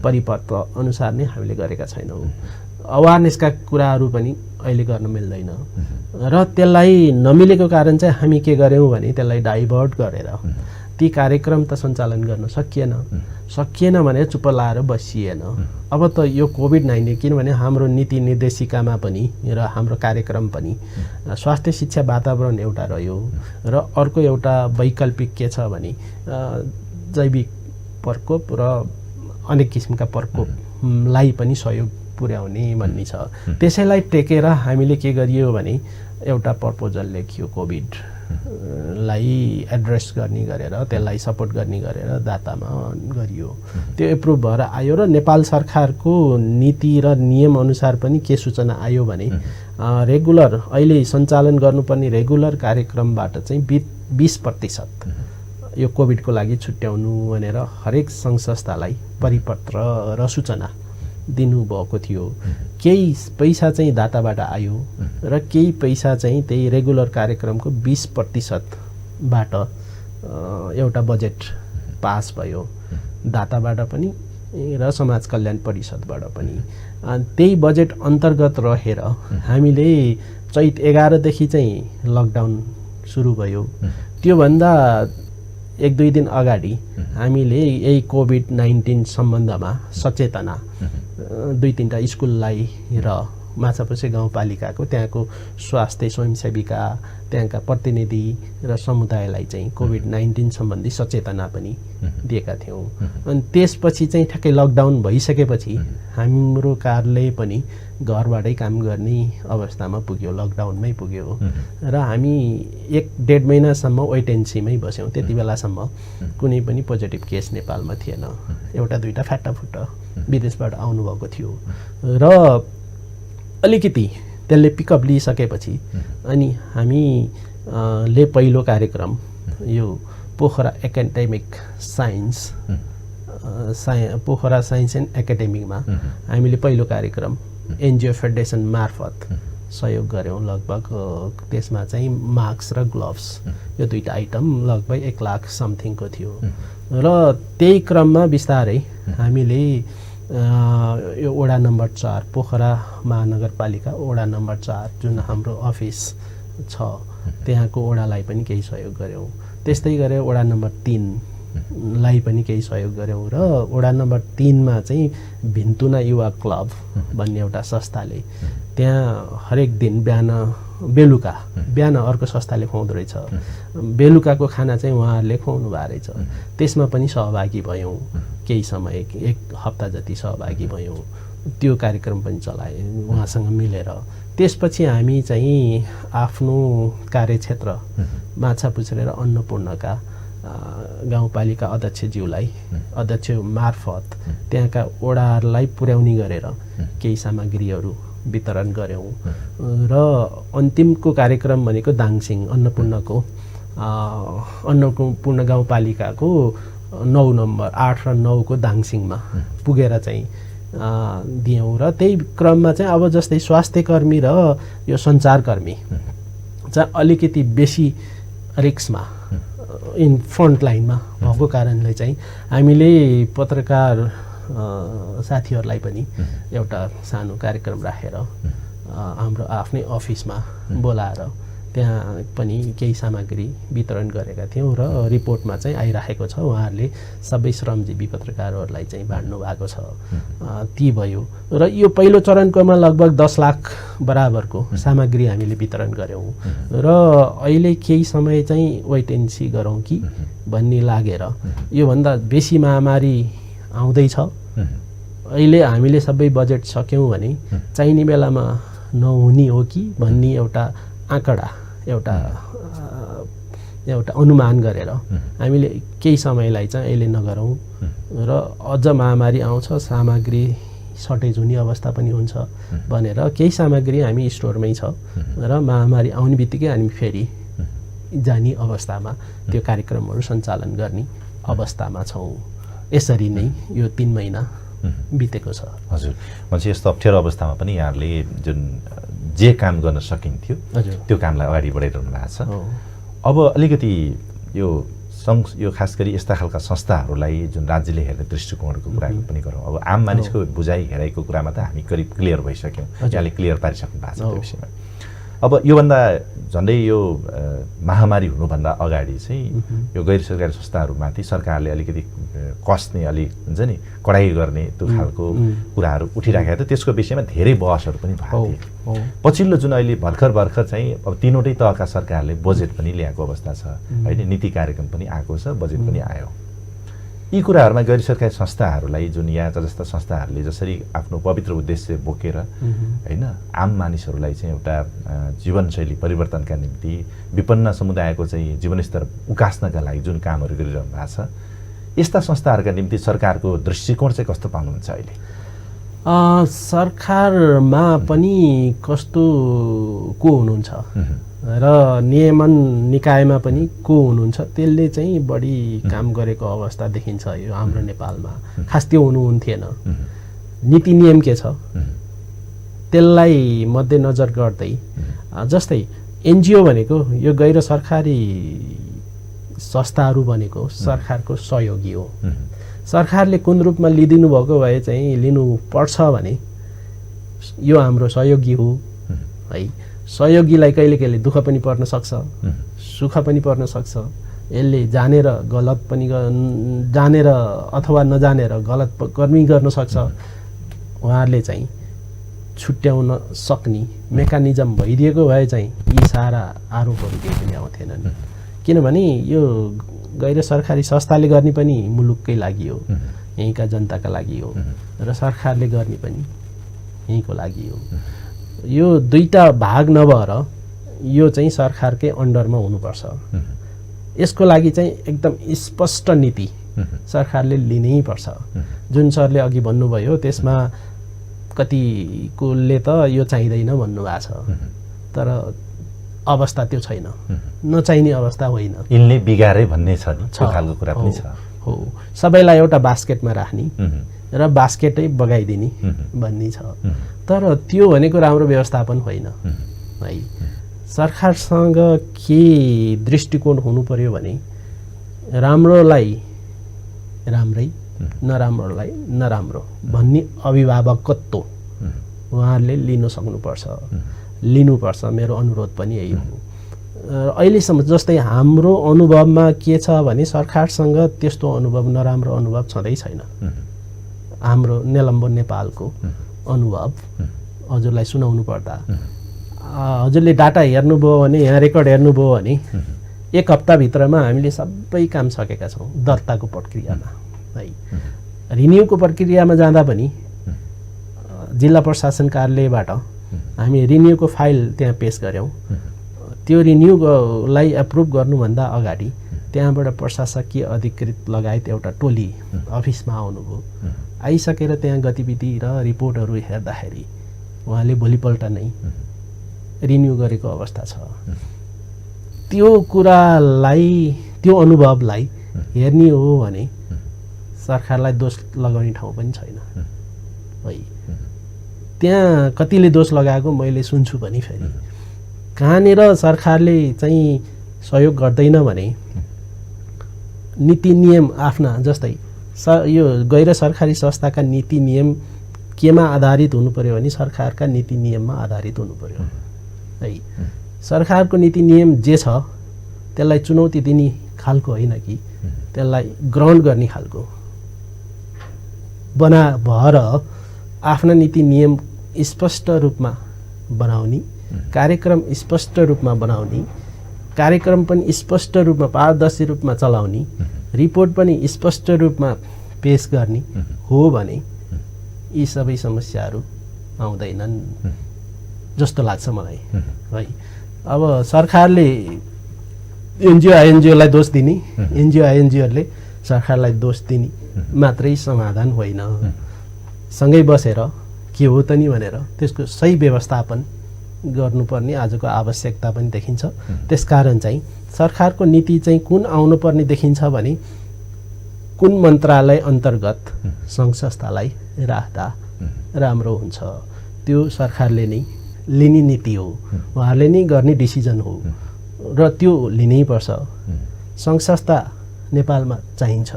परिपत्र अनुसार नै हामीले गरेका छैनौँ। अवेरनेसका कुराहरू पनि अहिले गर्न मिल्दैन र त्यसलाई नमिलेको कारण चाहिँ हामी के गर्यौँ भने त्यसलाई डाइभर्ट गरेर ती कार्यक्रम त सञ्चालन गर्न सकिएन भने चुप्प लाएर बसिएन। अब त यो कोभिड-19 किनभने हाम्रो नीति निर्देशिकामा पनि र हाम्रो कार्यक्रम पनि स्वास्थ्य शिक्षा वातावरण एउटा रह्यो र अर्को एउटा वैकल्पिक के छ भने जैविक प्रकोप र अनेक किसिमका प्रकोपलाई पनि सहयोग पुर्याउने भन्ने छ। त्यसैलाई टेकेर हामीले के गरियो भने एउटा प्रपोजल लेखियो कोभिडलाई एड्रेस गर्ने गरेर, त्यसलाई सपोर्ट गर्ने गरेर दातामा गरियो। त्यो एप्रुभ भएर आयो र नेपाल सरकारको नीति र नियम अनुसार पनि के सूचना आयो भने रेगुलर अहिले सञ्चालन गर्नुपर्ने रेगुलर कार्यक्रमबाट चाहिँ 20% यो कोभिडको लागि छुट्याउनु भनेर हरेक सङ्घ संस्थालाई परिपत्र र सूचना दिनुभएको थियो। केही पैसा चाहिँ दाताबाट आयो र केही पैसा चाहिँ त्यही रेगुलर कार्यक्रमको 20%बाट एउटा बजेट पास भयो, दाताबाट पनि र समाज कल्याण परिषदबाट पनि। त्यही बजेट अन्तर्गत रहेर हामीले चैत 11 देखि चाहिँ लकडाउन सुरु भयो। त्योभन्दा 1-2 दिन अगाडि हामीले यही कोभिड-19 सम्बन्धमा सचेतना 2-3टा स्कुललाई र माछापुच्छ्रे गाउँपालिकाको त्यहाँको स्वास्थ्य स्वयंसेविका, त्यहाँका प्रतिनिधि र समुदायलाई चाहिँ कोभिड-19 सम्बन्धी सचेतना पनि दिएका थियौँ। अनि त्यसपछि चाहिँ ठ्याक्कै लकडाउन भइसकेपछि हाम्रो कार्यालय पनि घरबाटै काम गर्ने अवस्थामा पुग्यो, लकडाउनमै पुग्यो र हामी 1-1.5 महिनासम्म वेटेन्सीमै बस्यौँ। त्यति बेलासम्म कुनै पनि पोजिटिभ केस नेपालमा थिएन। 1-2टा फ्याटाफुट विदेशबाट आउनुभएको थियो र अलिकति त्यसले पिकअप लिइसकेपछि अनि हामीले पहिलो कार्यक्रम यो Pokhara academic Pokhara science and एकाडेमीमा हामीले पहिलो कार्यक्रम एनजिओ फेडरेसन मार्फत सहयोग गऱ्यौँ। लगभग त्यसमा चाहिँ मास्क र ग्लोभ्स यो 2टा आइटम लगभग 1 लाख समथिङको थियो र त्यही क्रममा बिस्तारै हामीले यो वडा नम्बर 4 पोखरा महानगरपालिका वडा नम्बर 4 जुन हाम्रो अफिस छ त्यहाँको वडालाई पनि केही सहयोग गऱ्यौँ। त्यस्तै गरेर वडा नम्बर 3 लाई पनि केही सहयोग गऱ्यौँ र वडा नम्बर 3 मा चाहिँ भिन्तुना युवा क्लब भन्ने एउटा संस्थाले त्यहाँ हरेक दिन बिहान अर्को संस्थाले खुवाउँदो रहेछ, बेलुकाको खाना चाहिँ उहाँहरूले खुवाउनु भएको रहेछ। त्यसमा पनि सहभागी भयौँ, केही समय 1 हप्ता जति सहभागी भयौँ। त्यो कार्यक्रम पनि चलाए उहाँसँग मिलेर। त्यसपछि हामी चाहिँ आफ्नो कार्यक्षेत्र माछापुच्छ्रे र अन्नपूर्णका गाउँपालिका अध्यक्षज्यूलाई अध्यक्ष मार्फत त्यहाँका वडाहरूलाई पुर्याउने गरेर केही सामग्रीहरू वितरण गऱ्यौँ र अन्तिमको कार्यक्रम भनेको दाङसिङ अन्नपूर्ण गाउँपालिकाको 9 नम्बर 8 र 9 को दाङसिङमा पुगेर चाहिँ दियौँ र त्यही क्रममा चाहिँ अब जस्तै स्वास्थ्यकर्मी र यो सञ्चारकर्मी चाहिँ अलिकति बेसी रिक्समा इन फ्रन्ट लाइनमा भएको कारणले चाहिँ हामीले पत्रकार साथीहरूलाई पनि एउटा सानो कार्यक्रम राखेर हाम्रो आफ्नै अफिसमा बोलाएर त्यहाँ पनि केही सामग्री वितरण गरेका थियौँ र रिपोर्टमा चाहिँ आइराखेको छ। उहाँहरूले सबै श्रमजीवी पत्रकारहरूलाई चाहिँ बाँड्नु भएको छ। ती भयो र यो पहिलो चरणकोमा लगभग 10 लाख बराबरको सामग्री हामीले वितरण गऱ्यौँ र अहिले केही समय चाहिँ वेटेन्सी गरौँ कि भन्ने लागेर योभन्दा बेसी महामारी आउँदैछ। अहिले हामीले सबै बजेट सक्यौँ भने चाहिने बेलामा नहुने हो कि भन्ने एउटा आँकडा एउटा अनुमान गरेर हामीले केही समयलाई चाहिँ अहिले नगरौँ र अझ महामारी आउँछ, सामग्री सर्टेज हुने अवस्था पनि हुन्छ भनेर केही सामग्री हामी स्टोरमै छ र महामारी आउने बित्तिकै हामी फेरि जाने अवस्थामा त्यो कार्यक्रमहरू सञ्चालन गर्ने अवस्थामा छौँ। यसरी नै यो 3 महिना बितेको छ। हजुर, मान्छे यस्तो अप्ठ्यारो अवस्थामा पनि यहाँहरूले जुन जे काम गर्न सकिन्थ्यो त्यो कामलाई अगाडि बढाइरहनु भएको छ। अब अलिकति यो खास गरी यस्ता खालका संस्थाहरूलाई जुन राज्यले हेर्ने दृष्टिकोणको कुरा पनि गरौँ। अब आम मानिसको बुझाइ हेराइको कुरामा त हामी करिब क्लियर भइसक्यौँ, यहाँले क्लियर पारिसक्नु भएको छ त्यो विषयमा। अब योभन्दा झन्डै यो महामारी हुनुभन्दा अगाडि चाहिँ यो गैर सरकारी संस्थाहरूमाथि सरकारले अलिकति कस्ने अलिक हुन्छ नि कडाइ गर्ने त्यो खालको कुराहरू उठिराखेको थियो। त्यसको विषयमा धेरै बहसहरू पनि भएको थियो। पछिल्लो जुन अहिले भर्खर चाहिँ अब 3वटै तहका सरकारले बजेट पनि ल्याएको अवस्था छ होइन, नीति कार्यक्रम पनि आएको छ, बजेट पनि आयो। यी कुराहरूमा गैर सरकारी संस्थाहरूलाई जुन यहाँ जस्ता संस्थाहरूले जसरी आफ्नो पवित्र उद्देश्य बोकेर होइन आम मानिसहरूलाई चाहिँ एउटा जीवनशैली परिवर्तनका निम्ति विपन्न समुदायको चाहिँ जीवनस्तर उकास्नका लागि जुन कामहरू गरिरहनु भएको छ यस्ता संस्थाहरूका निम्ति सरकारको दृष्टिकोण चाहिँ कस्तो पाउनुहुन्छ अहिले? सरकारमा पनि कस्तो को हुनुहुन्छ र नियमन निकायमा पनि को हुनुहुन्छ त्यसले चाहिँ बढी काम गरेको अवस्था देखिन्छ यो हाम्रो नेपालमा। खास त्यो हुनुहुन्थेन। नीति नियम के छ त्यसलाई मध्यनजर गर्दै जस्तै एनजिओ भनेको यो गैर सरकारी संस्थाहरू भनेको सरकारको सहयोगी हो। सरकारले कुन रूपमा लिदिनु भएको भए चाहिँ लिनुपर्छ भने यो हाम्रो सहयोगी हो है। सहयोगीलाई कहिले कहिले दुःख पनि पर्न सक्छ, सुख पनि पर्न सक्छ। यसले जानेर गलत पनि जानेर अथवा नजानेर गलत पनि गर्न सक्छ। उहाँहरूले चाहिँ छुट्याउन सक्ने मेकानिजम भइदिएको भए चाहिँ यी सारा आरोपहरू केही पनि आउँथेनन्। किनभने यो गैर सरकारी संस्थाले गर्ने पनि मुलुककै लागि हो, यहीँका जनताका लागि हो र सरकारले गर्ने पनि यहीँको लागि हो। यो दुईटा भाग नभएर यो चाहिँ सरकारकै अन्डरमा हुनुपर्छ। यसको लागि चाहिँ एकदम स्पष्ट नीति सरकारले लिनै पर्छ। जुन सरले अघि भन्नुभयो त्यसमा कतिकोले त यो चाहिँदैन भन्नुभएको छ, तर अवस्था त्यो छैन, नचाहिने अवस्था होइन। यिनले बिगारे भन्ने छ नि, त्यो खालको कुरा पनि छ। हो, सबैलाई एउटा बास्केटमा राख्ने र बास्केटै बगाइदिने भन्ने छ। तर त्यो भनेको राम्रो व्यवस्थापन होइन है। सरकारसँग के दृष्टिकोण हुनु पर्यो भने राम्रोलाई राम्रै, नराम्रोलाई नराम्रो भन्ने अभिभावकत्व उहाँहरूले लिन सक्नुपर्छ, लिनुपर्छ। मेरो अनुरोध पनि यही हो। अहिलेसम्म जस्तै हाम्रो अनुभवमा के छ भने सरकारसँग त्यस्तो अनुभव, नराम्रो अनुभव छँदै छैन। हाम्रो निलम्बन नेपालको अनुभव हजुरलाई सुनाउनु पर्दा हजुरले डाटा हेर्नुभयो भने, यहाँ रेकर्ड हेर्नुभयो भने 1 हप्ताभित्रमा हामीले सबै काम सकेका छौँ दर्ताको प्रक्रियामा है। रिन्युको प्रक्रियामा जाँदा पनि जिल्ला प्रशासन कार्यालयबाट हामी रिन्युको फाइल त्यहाँ पेश गऱ्यौँ। त्यो रिन्युलाई एप्रुभ गर्नुभन्दा अगाडि त्यहाँबाट प्रशासकीय अधिकृत लगायत एउटा टोली अफिसमा आउनुभयो। आइसकेर त्यहाँ गतिविधि र रिपोर्टहरू हेर्दाखेरि उहाँले भोलिपल्ट नै रिन्यू गरेको अवस्था छ। त्यो कुरालाई, त्यो अनुभवलाई हेर्ने हो भने सरकारलाई दोष लगाउने ठाउँ पनि छैन है। त्यहाँ कतिले दोष लगाएको मैले सुन्छु पनि। फेरि कहाँनिर सरकारले चाहिँ सहयोग गर्दैन भने नीति नियम आफ्ना, जस्तै यो गैर सरकारी संस्थाका नीति नियम केमा आधारित हुनु पर्यो भने सरकारका नीति नियममा आधारित हुनु पर्यो है। सरकारको नीति नियम जे छ त्यसलाई चुनौती दिने खालको होइन कि त्यसलाई ग्रहण गर्ने खालको भएर आफ्ना नीति नियम स्पष्ट रूपमा बनाउने, कार्यक्रम स्पष्ट रूपमा बनाउने, कार्यक्रम पनि स्पष्ट रूपमा पारदर्शी रूपमा चलाउने, रिपोर्ट पनि स्पष्ट रूपमा पेश गर्ने हो भने यी सबै समस्याहरू आउँदैनन् जस्तो लाग्छ मलाई है। अब सरकारले एनजिओ आइएनजिओलाई दोष दिने, एनजिओ आइएनजिओहरूले सरकारलाई दोष दिने मात्रै समाधान होइन। सँगै बसेर के हो त नि भनेर त्यसको सही व्यवस्थापन गर्नुपर्ने आजको आवश्यकता पनि देखिन्छ। त्यसकारण चाहिँ सरकारको नीति चाहिँ कुन आउनुपर्ने देखिन्छ भने कुन मन्त्रालय अन्तर्गत सङ्घ संस्थालाई राख्दा राम्रो हुन्छ त्यो सरकारले नै लिने नीति हो, उहाँहरूले नै गर्ने डिसिजन हो र त्यो लिनै पर्छ। सङ्घ संस्था नेपालमा चाहिन्छ,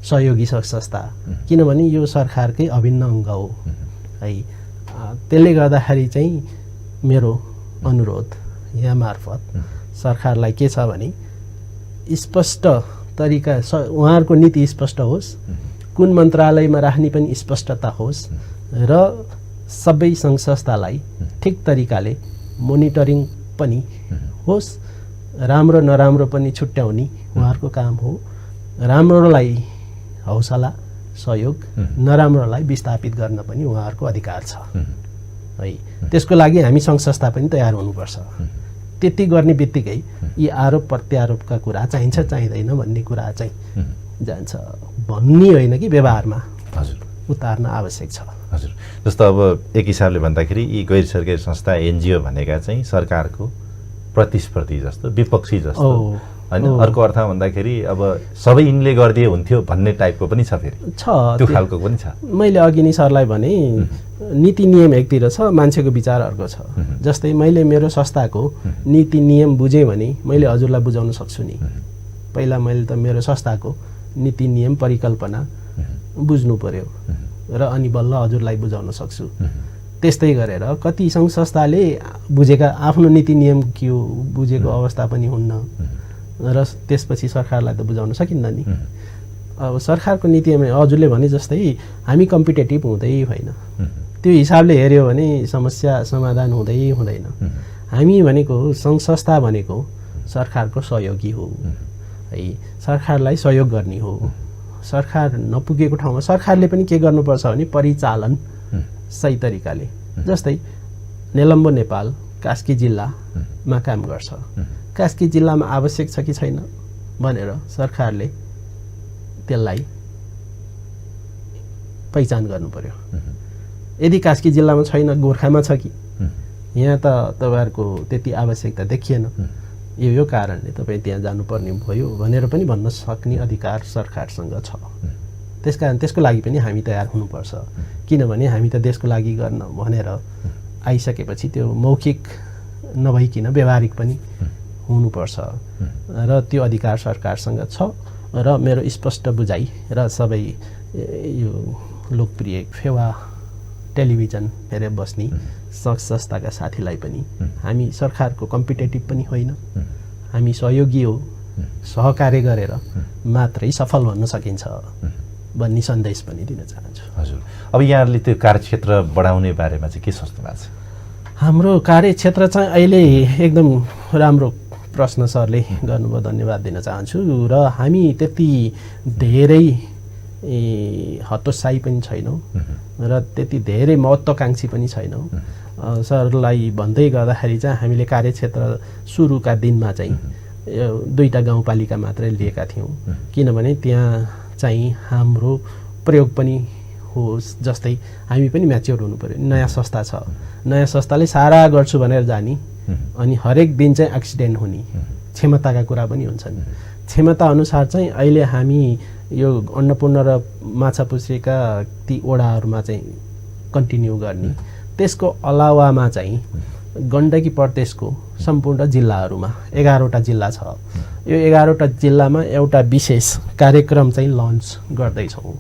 सहयोगी सङ्घ संस्था, किनभने यो सरकारकै अभिन्न अङ्ग हो है। त्यसले गर्दाखेरि चाहिँ मेरो अनुरोध यहाँ मार्फत सरकारलाई के छ भने स्पष्ट तरिका, उहाँहरूको नीति स्पष्ट होस्, कुन मन्त्रालयमा राख्ने पनि स्पष्टता होस् र सबै सङ्घ संस्थालाई ठिक तरिकाले मोनिटरिङ पनि होस्। राम्रो नराम्रो पनि छुट्याउने उहाँहरूको काम हो। राम्रोलाई हौसला सहयोग नराम्रोलाई विस्थापित गर्न पनि उहाँहरूको अधिकार छ है। त्यसको लागि हामी सङ्घ संस्था पनि तयार हुनुपर्छ। त्यति गर्ने बित्तिकै यी आरोप प्रत्यारोपका कुरा चाहिन्छ चाहिँदैन भन्ने कुरा चाहिँ जान्छ भन्ने होइन कि व्यवहारमा उतार्न आवश्यक छ। हजुर, जस्तो अब एक हिसाबले भन्दाखेरि यी गैर सरकारी संस्था एनजिओ भनेका चाहिँ सरकारको प्रतिस्पर्धी जस्तो विपक्षी जस्तो होइन, अर्को अर्थमा भन्दाखेरि अब सबै यिनले गरिदिए हुन्थ्यो भन्ने टाइपको पनि छ, फेरि छ त्यो खालको पनि छ। मैले अघि नै सरलाई भने नीति नियम एकतिर छ, मान्छेको विचार अर्को छ। जस्तै मैले मेरो संस्थाको नीति नियम बुझेँ भने मैले हजुरलाई बुझाउन सक्छु नि। पहिला मैले त मेरो संस्थाको नीति नियम परिकल्पना बुझ्नु पर्यो र अनि बल्ल हजुरलाई बुझाउन सक्छु। त्यस्तै गरेर कति सङ्घ संस्थाले बुझेका आफ्नो नीति नियम के हो बुझेको अवस्था पनि हुन्न र त्यसपछि सरकारलाई त बुझाउन सकिन्न नि। अब सरकारको नीति हजुरले भने जस्तै हामी कम्पिटेटिभ हुँदै होइन, त्यो हिसाबले हेऱ्यो भने समस्या समाधान हुँदैन। हामी भनेको सङ्घ संस्था भनेको सरकारको सहयोगी हो है, सरकारलाई सहयोग गर्ने हो। सरकार नपुगेको ठाउँमा सरकारले पनि के गर्नुपर्छ भने परिचालन सही तरिकाले, जस्तै नेलम्बो नेपाल कास्की जिल्लामा काम गर्छ, कास्की जिल्लामा आवश्यक छ कि छैन भनेर सरकारले त्यसलाई पहिचान गर्नु पर्यो। यदि कास्की जिल्लामा छैन, गोर्खामा छ कि यहाँ त तपाईँहरूको त्यति आवश्यकता देखिएन, यो कारणले तपाईँ त्यहाँ जानुपर्ने भयो भनेर पनि भन्न सक्ने अधिकार सरकारसँग छ। त्यसकारण त्यसको लागि पनि हामी तयार हुनुपर्छ, किनभने हामी त देशको लागि गर्न भनेर आइसकेपछि त्यो मौखिक नभइकन व्यावहारिक पनि हुनुपर्छ र त्यो अधिकार सरकारसँग छ। र मेरो स्पष्ट बुझाइ र सबै यो लोकप्रिय फेवा टेलिभिजन हेरेर बस्ने सङ्घ संस्थाका साथीलाई पनि हामी सरकारको कम्पिटेटिभ पनि होइन, हामी सहयोगी हो, सहकार्य गरेर मात्रै सफल भन्न सकिन्छ भन्ने सन्देश पनि दिन चाहन्छु। हजुर, अब यहाँहरूले त्यो कार्यक्षेत्र बढाउने बारेमा चाहिँ के सोच्नु भएको छ? हाम्रो कार्यक्षेत्र चाहिँ अहिले एकदम राम्रो प्रश्न सरले गर्नुभयो, धन्यवाद दिन चाहन्छु। र हामी त्यति धेरै हतोत्साही पनि छैनौँ र त्यति धेरै महत्त्वाकाङ्क्षी पनि छैनौँ। सरलाई भन्दै गर्दाखेरि चाहिँ हामीले कार्यक्षेत्र सुरुका दिनमा चाहिँ 2टा गाउँपालिका मात्रै लिएका थियौँ, किनभने त्यहाँ चाहिँ हाम्रो प्रयोग पनि होस्। जस्तै हामी पनि म्याच्योर हुनु पर्यो, नयाँ संस्था छ, नयाँ संस्थाले सारा गर्छु भनेर जाने अनि हरेक दिन चाहिँ एक्सिडेन्ट हुने क्षमताका कुरा पनि हुन्छन्। क्षमता अनुसार चाहिँ अहिले हामी यो अन्नपूर्ण र माछापुच्छ्रेका ती ओडाहरूमा चाहिँ कन्टिन्यू गर्ने, त्यसको अलावामा चाहिँ गण्डकी प्रदेशको सम्पूर्ण जिल्लाहरूमा 11वटा जिल्ला छ, यो 11वटा जिल्लामा एउटा विशेष कार्यक्रम चाहिँ लन्च गर्दैछौँ।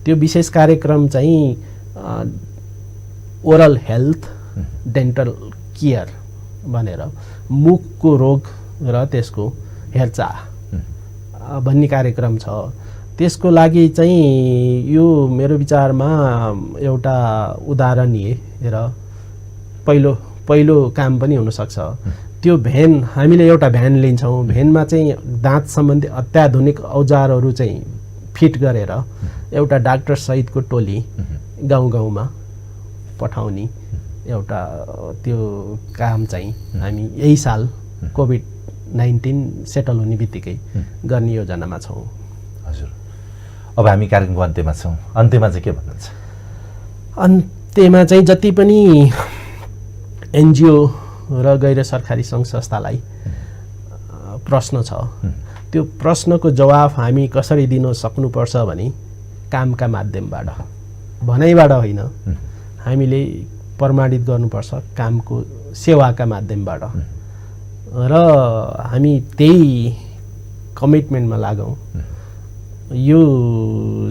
त्यो विशेष कार्यक्रम चाहिँ ओरल हेल्थ डेन्टल केयर भनेर मुखको रोग र त्यसको हेरचाह भन्ने कार्यक्रम छ। त्यसको लागि चाहिँ यो मेरो विचारमा एउटा उदाहरणीय र पहिलो काम पनि हुनसक्छ। त्यो भ्यान हामीले एउटा भ्यान लिन्छौँ, भ्यानमा चाहिँ दाँत सम्बन्धी अत्याधुनिक औजारहरू चाहिँ फिट गरेर एउटा डाक्टर सहितको टोली गाउँ गाउँमा पठाउने एउटा त्यो काम चाहिँ हामी यही साल कोभिड-19 सेटल हुने बित्तिकै गर्ने योजनामा छौँ। हजुर, अब हामी कार्यक्रमको अन्त्यमा छौँ, अन्त्यमा चाहिँ के भन्नुहुन्छ? अन्त्यमा चाहिँ जति पनि एनजिओ र गैर सरकारी सङ्घ संस्थालाई प्रश्न छ, त्यो प्रश्नको जवाफ हामी कसरी दिन सक्नुपर्छ भने कामका माध्यमबाट, भनाइबाट होइन, हामीले प्रमाणित गर्नुपर्छ कामको सेवाका माध्यमबाट। र हामी त्यही कमिटमेन्टमा लागौँ। यो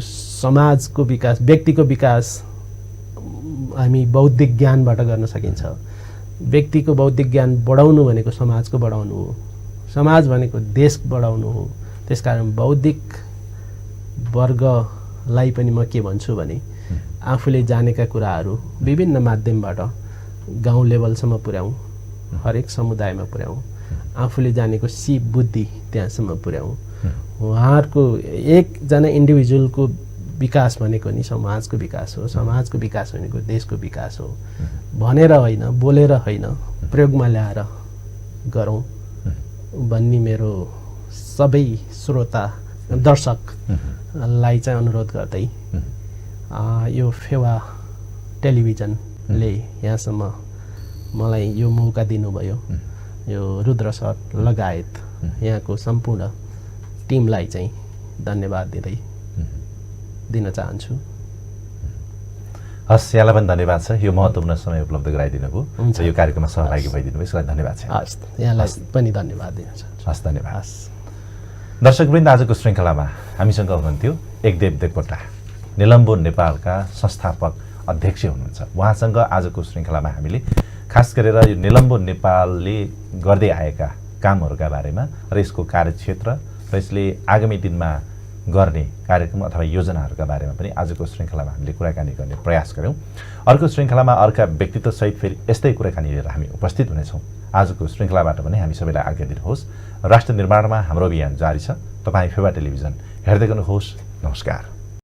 समाजको विकास, व्यक्तिको विकास हामी बौद्धिक ज्ञानबाट गर्न सकिन्छ। व्यक्तिको बौद्धिक ज्ञान बढाउनु भनेको समाजको बढाउनु हो, समाज भनेको देश बढाउनु हो। त्यसकारण बौद्धिक वर्गलाई पनि म के भन्छु भने आफूले जानेका कुराहरू विभिन्न माध्यमबाट गाउँ लेभलसम्म पुर्याउँ, हरेक समुदायमा पुर्याउँ, आफूले जानेको सिप बुद्धि त्यहाँसम्म पुर्याउँ। उहाँहरूको एकजना इन्डिभिजुअलको विकास भनेको नि समाजको विकास हो, समाजको विकास भनेको देशको विकास हो भनेर होइन, बोलेर होइन, प्रयोगमा ल्याएर गरौँ भन्ने मेरो सबै श्रोता दर्शकलाई चाहिँ अनुरोध गर्दै यो फेवा टेलिभिजनले यहाँसम्म मलाई यो मौका दिनुभयो। यो रुद्र सर लगायत यहाँको सम्पूर्ण टिमलाई चाहिँ धन्यवाद दिन चाहन्छु। हस्, यहाँलाई पनि धन्यवाद छ यो महत्त्वपूर्ण समय उपलब्ध गराइदिनुभयो र यो कार्यक्रममा सहभागी भइदिनु भयो, यसलाई धन्यवाद छ। हस्, यहाँलाई पनि धन्यवाद दिन चाहन्छु। हस्, धन्यवाद। दर्शकवृन्द, आजको श्रृङ्खलामा हामीसँग हुनुहुन्थ्यो एकदेव देवकोटा, निलम्बु नेपालका संस्थापक अध्यक्ष हुनुहुन्छ। उहाँसँग आजको श्रृङ्खलामा हामीले खास गरेर यो निलम्बु नेपालले गर्दै आएका कामहरूका बारेमा र यसको कार्यक्षेत्र र यसले आगामी दिनमा गर्ने कार्यक्रम अथवा योजनाहरूका बारेमा पनि आजको श्रृङ्खलामा हामीले कुराकानी गर्ने प्रयास गऱ्यौँ। अर्को श्रृङ्खलामा अर्का व्यक्तित्वसहित फेरि यस्तै कुराकानी लिएर हामी उपस्थित हुनेछौँ। आजको श्रृङ्खलाबाट पनि हामी सबैलाई आज्ञा दिनुहोस्। राष्ट्र निर्माणमा हाम्रो अभियान जारी छ। तपाईँ फेवा टेलिभिजन हेर्दै गर्नुहोस्। नमस्कार।